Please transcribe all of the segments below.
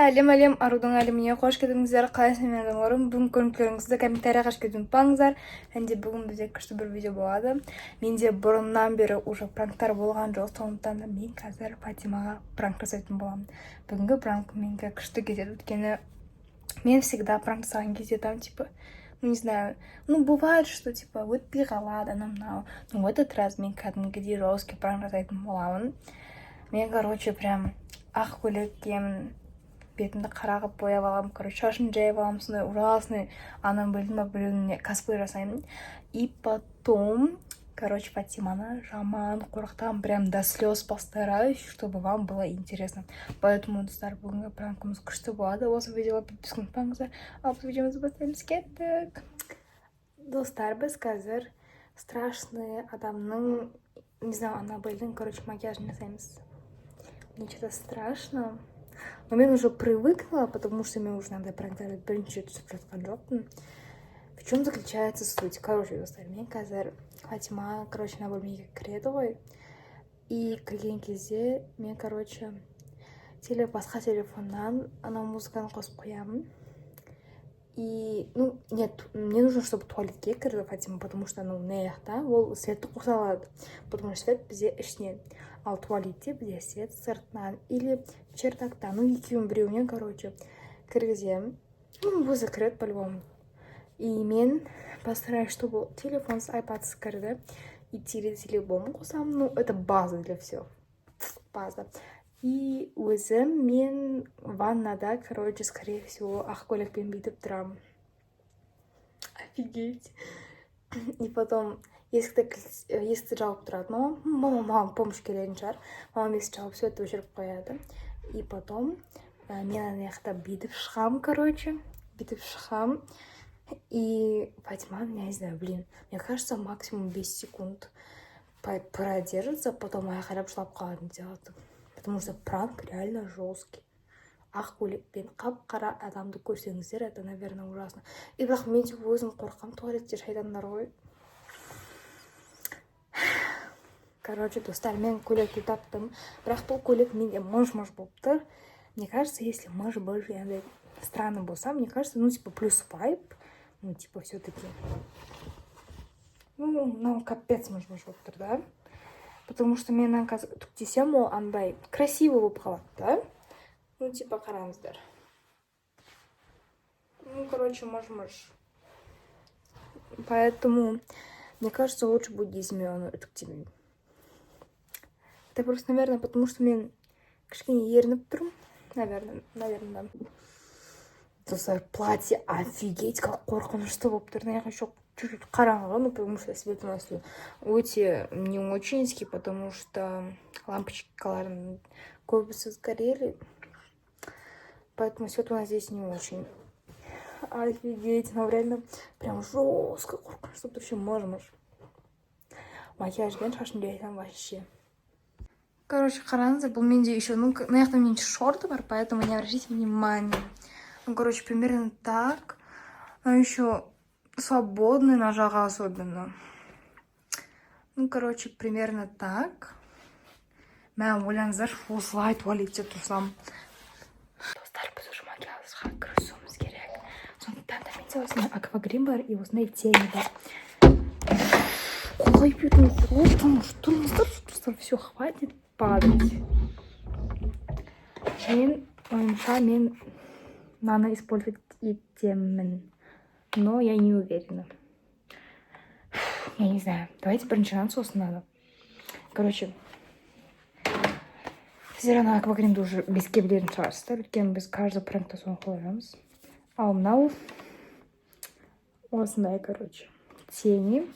Әлем арудың әлеміне қош келдіңіздер. Қалайсың мен адамдарым? Бүгін көріңіздеріңізді комментарияға жазып ұмытпаңыздар. Әнде бүгін бізде күшті бір видео болады. Менде бұрыннан бері уже пранктар болған жоқ, сондықтан да мен қазір Фатимаға пранк жасайтын боламын. Бүгінгі пранк менге күшті кетеді, өйткені мен всегда пранк жасаған кезде там типа, ну не знаю, ну бывает, что типа өтпей қалады анау-мынау. Но в этот раз мен кәдімгідей жесткий пранк жасайтын боламын. Мен, короче, прям ақ көйлек киемін, бетімді қара қылып бояп аламын, короче, шашын жайып аламын, сондай ужасный, анам білдің ба, біреуіне косплей жасаймын. И потом, короче, Фатиманы жаман қорқытамын, прям до слез постараюсь, чтобы вам было интересно. Поэтому, достар, бүгінгі пранкымыз күшті болады. Осы видеоға подписка ұмытпаңыздар. Ал біз видеомызды бастаймыз, кеттік. Достар, біз қазір страшный адамның, не знаю, Аннабельдің, короче, макияжын жасаймыз. Мне что-то страшно. Но мен уже привыкла, потому что мне уже надо пранктарды бірінші түсіп жатқан жоқпын. В чем заключается суть? Короче, достар, мен қазір Фатима, короче, на бөлмеге кіреді ғой. И кірген кезде мен, короче, басқа телефоннан ана музыканы қосып қоямын. И, ну, нет, мне нужно, чтобы туалетке кірді Фатима, потому что, ну, мына ол светті қоса алады. Потому что свет бізде ішінен. Ал туалетте бізде свет сыртынан или чердактан. Ну, екеуін біреуінен, короче, кіргіземін. Ну, өзі кіреді по-любому. И мен постараюсь, чтобы телефон с iPad кірді. И телефон қосамын. Ну, это база для всего. База. И өзім мен ваннада, короче, скорее всего, ақ көйлекпен бүйтіп тұрамын. Офигеть. И потом есікті жауып тұрады. Мамам помощь келетін шығар. Мамам есікті жауып светті өшіріп қояды. И потом мен ана жақта бүйтіп шығам, короче. Бүйтіп шығам. И Фатима, не знаю, блин, мне кажется, максимум 5 секунд продержится, потом я қарап жылап қалатын сияқты. Потому что пранк реально жесткий. Ақ көйлекпен қап-қара адамды көрсеңіздер, это, наверное, ужасно. И бірақ мен тек өзім қорқам, туалетте шайтандар ғой. Короче, достар, мен көйлекті таптым. Бірақ бұл көйлек менде мыж-мыж болып тұр. Мне кажется, если мыж больше андай странный болса, мне кажется, ну, типа, плюс вайп. Ну, типа, все-таки. Ну, капец мыж-мыж болып тұр, да? Потому что мен түктесем, ол андай красиво болып қалады, да? Ну, типа, қараңыздар. Ну, короче, мыж-мыж. Поэтому, мне кажется, лучше будет зеленый түктемей. Это просто, наверное, потому что мен кішкене ерініп тұрмын. Наверное, да. Достар, платье, офигеть, как қорқынышты болып тұр. Я хочу чуть-чуть қараңғы, ну, потому что свет у нас өте не очень, потому что лампочкаларын көбісі сгорели. Поэтому свет у нас здесь не очень. Офигеть, ну, реально прям жестко қорқынышты болып тұр. Еще мыж-мыж. Макияжбен шашын жайсам вообще. Короче, қараңыздар, бұл менде еще, ну, на яқта менде шорты бар, поэтому не обращайте внимания. Ну, короче, примерно так. Но еще свободный на жага особенно. Ну, короче, примерно так. Мен ойлаңыздар, осылай туалетте тұрсам. Достар, біз уже макияжға кірісуіміз керек. Сондықтан да менде осындай аквагрим бар и осындай тени бар. Қалай бетін қорқым, тұрыңыздар, все, хватит падать. Мен, ойымша, мен надо использовать етемін. Но я не уверена. Я не знаю. Давайте біріншіден сосын надо. Короче, сіздер ана аквагримді уже беске білетін шығарсыздар. Өйткені біз каждый пранкта соны қоямыз. Ал мынау осындай, короче, тени.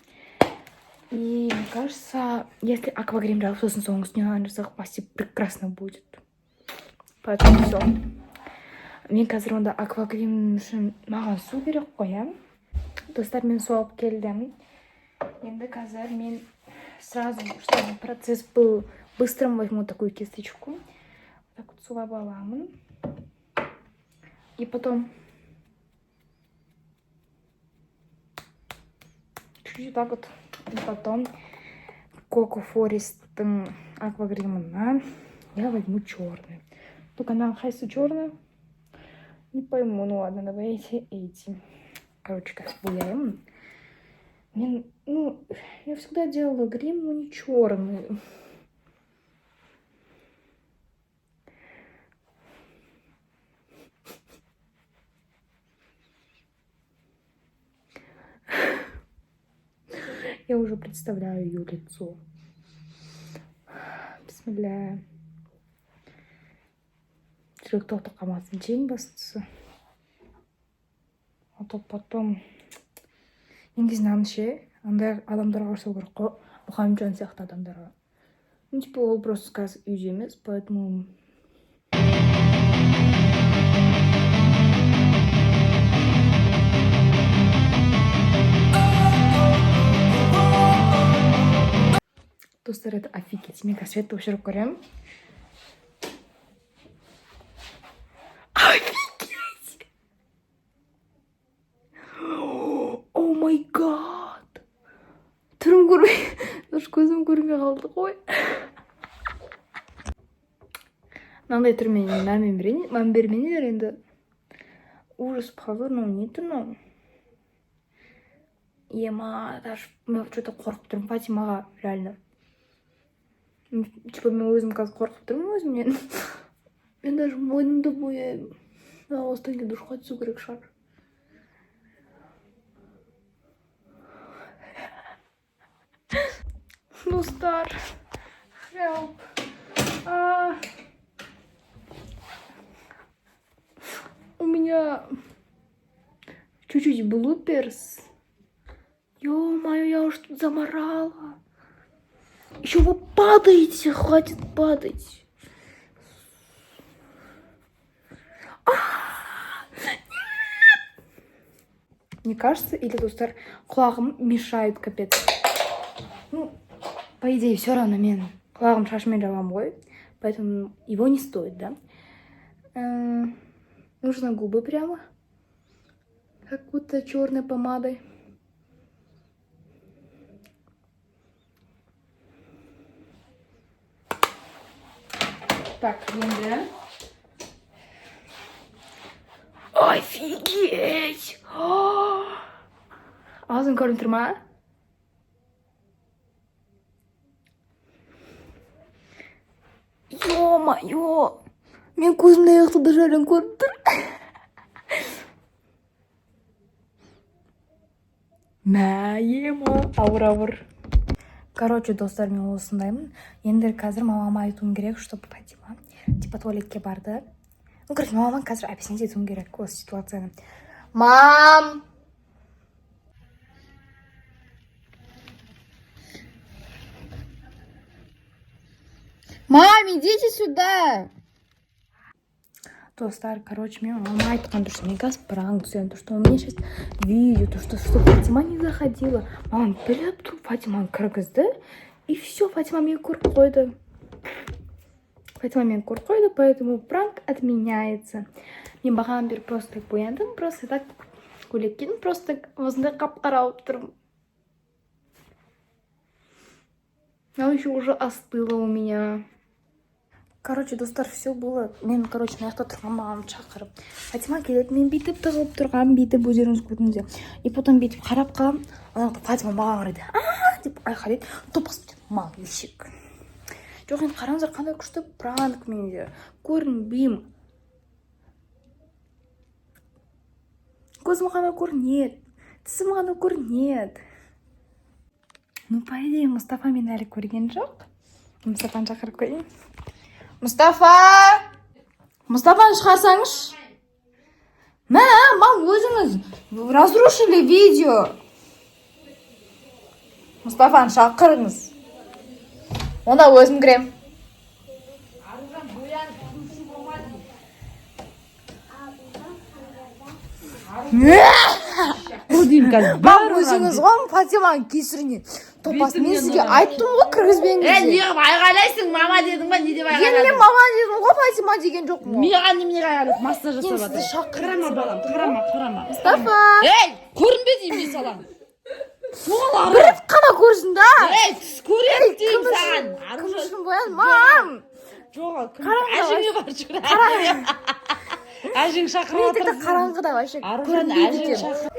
И мне кажется, если аквагрим жауып сосын соның үстіне жасақ, почти прекрасно будет. Поэтому все. Мен қазір онда аквагрим үшін маған су керек қоям. Достар, мен су алып келдім. Енді қазір мен сразу, чтобы процесс был быстрым, возьму такую кисточку. Так вот сулап аламын. И потом чуть-чуть так вот. И потом Coco Forest'ın аквагримына я возьму черный. Только она хайсы черная. Не пойму, ну ладно, давайте эти. Короче, как гуляем. Я всегда делала грим, но не черный. Я уже представляю ее лицо. Бисмилля. Жүрек тоқтап қалмасын, ең бастысы. А то потом... Негізі ше, андай адамдарға ұрсау керек қой. Мұхамеджан сияқты адамдарға. Ну, типа, ол просто қазір үйде емес, поэтому... Достар, это офигеть. Мне кажется, это вообще рукорем. Офигеть! О май гад! Түрім көрмей... Даже көзім көрмей қалды ғой. Мынандай түрмен мән бермеңдер енді. Ужас позор, ну не тұрмын. Ема, даже мен что-то қорқып тұрмын Фатимаға, реально. Типа, мен өзім қазір қорқып тұрмын өзімнен. Мен даже мойнымды бояймын. Осыдан кейін душқа түсу керек шығар. Достар, help. У меня чуть-чуть блуперс. Ё-моё, я уж тут заморала. Еще вы падаете, хватит падать. Мне кажется, или достар құлағым мешает капец. Ну, по идее, все равно мен құлағым шашымен жабамын ғой, поэтому его не стоит, да? Нужно губы прямо, как будто черной помадой. Так, енді. Офигеть! Аузын көрініп тұр ма? Ё-моё! Мен көзімді аяқты да жарым көрініп тұр. Мә, ема, ауыр. Короче, достар, мен осындаймын. Енді қазір мамама айтуым керек, чтобы Фатима типа туалетке барды. Ну, короче, мамама қазір объяснить етуім керек осы ситуацияны. Мам! Мам, идите сюда! Достар, короче, мне мама айтқан, что мне газ пранк сделан, то, что у меня сейчас видео, то, что Фатима не заходила. Мама, біліп тұр, Фатима кіргізді, и все, Фатима мен көріп қойды. Поэтому пранк отменяется. Мен бағам бер просто так бояндым, просто так көйлек кидім, просто так осындай қап-қарауып тұрмын. Она еще уже остыла у меня. Короче, достар, все было. Мен, короче, маяқта тұрған мамам шақырып. Фатима келеді, мен бүйтіп тығылып тұрған, бүйтіп өздеріңіз көрдіңіздер. И потом бүйтіп қарап қалам. Фатима маған қарайды. Деп айқайлайды. Топқыз мал ешек. Жоқ, енді қараңыздар, қандай күшті пранк менде. Көрінбеймін. Көзім ғана көрінеді. Тісім ғана көрінеді. Ну, по идее, Мұстафа мен әлі көрген жоқ. Мұстафаны шақырып қойын. Мұстафаны шығарсаңыз. Мам, өзіңіз разрушили видео. Мұстафаны шақырыңыз. Онда өзім кірем. Мам, өзіңіз ғом Фатиманың кесірінен. Топас, мен сізге айттым ғой, кіргізбеңіз. Неғып айғайлайсың, мама дедің ба, не деп айғайладың? Енді мен мама дедім ғой, Фатима деген жоқ му? Маған неменеге айғайлады, массаж жасап Мен сізді шақырам. Қарама балам, қарама. Мұстафа! Ей, көрінбе деймін мен саған. Бір рет қана көрсін да. Ей, көреді деймін саған. Кім үшін боян, мам! Жоқ, әжіңе бар жүр. Әжең шақырып Мен тіпті жатыр. қараңғыда вообще Аружан көрінбейді әжең екен. шақырып.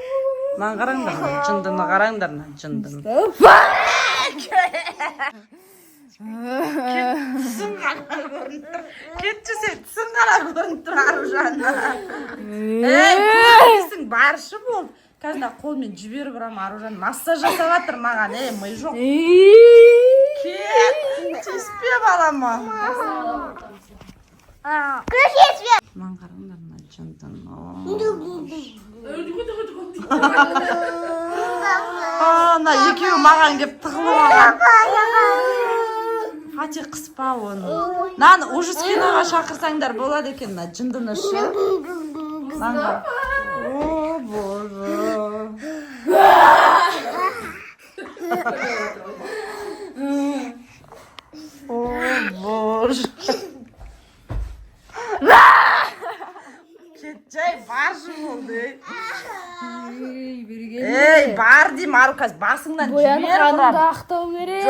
Маған қараңдар, жындыны қараңдар, жындыны. Түсің ғана көрініп тұр. Кетшісе, түсің ғана көрініп тұр Аружан. Көрінесің, баршы бол. Қазір қолмен жіберіп ұрам, Аружан массаж жасап жатыр маған. Ми жоқ. Кет, тиіспе балама. Маған қараңдар, жындыны. Ана екеуі маған кеп тығылып алған. Қате қыспа оны. Нан ужас киноға шақырсаңдар болады екен, жындыны шы. О, боже. О, боже. Кетчай, баршы болды. Ей, бар дейм, Ару, қазір басыңнан жібер ұрам. Боянғанымды ақтау керек.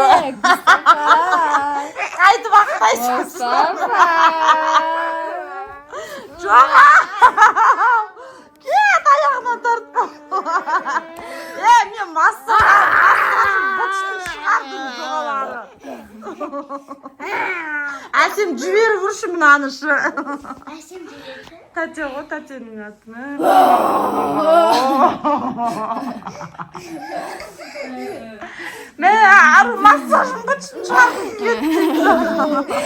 Қайтып ақтайсың. Жоға. Кет, аяғынан тартпа. Мен массажым бұтшын шығардым жоғалары. Әсем жіберіп ұршы мынаны шы. Әсем жүреді. Тәте ғой, тәтенің атына. Мен Ару массажым бұтшын шығардым кетті.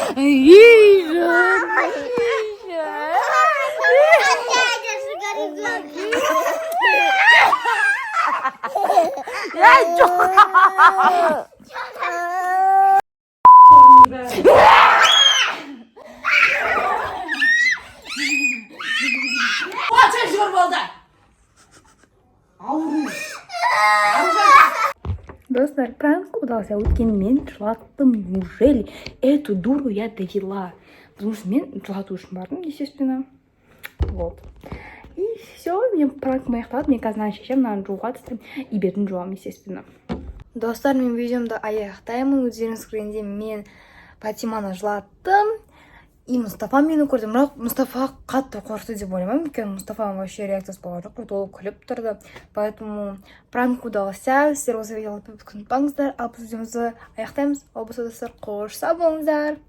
Достар, пранк удался. Өйткені мен жылаттым. Неужели эту дуру я довела? Потому что мен жылату үшін бардым, естественно. Вот. И все, мен пранк аяқталды. Мен қазір мынаны шешемін, мынаны жууға тастаймын и бетін жуамын, естественно. Достар, мен видеомды аяқтаймын. Өздеріңіз көргендей мен Фатиманы жылаттым. И Мұстафа мені көрді. Бірақ Мұстафа қатты қорқты деп ойлаймын. Өйткені Мұстафаның вообще реакциясы болған жоқ. Ол күліп тұрды. Поэтому пранк удался. Сіздер осы видеоны көп күтіп ұнатпаңыздар. Ал біз видеомызды аяқтаймыз. Ал болса достар, қош сау болыңыздар.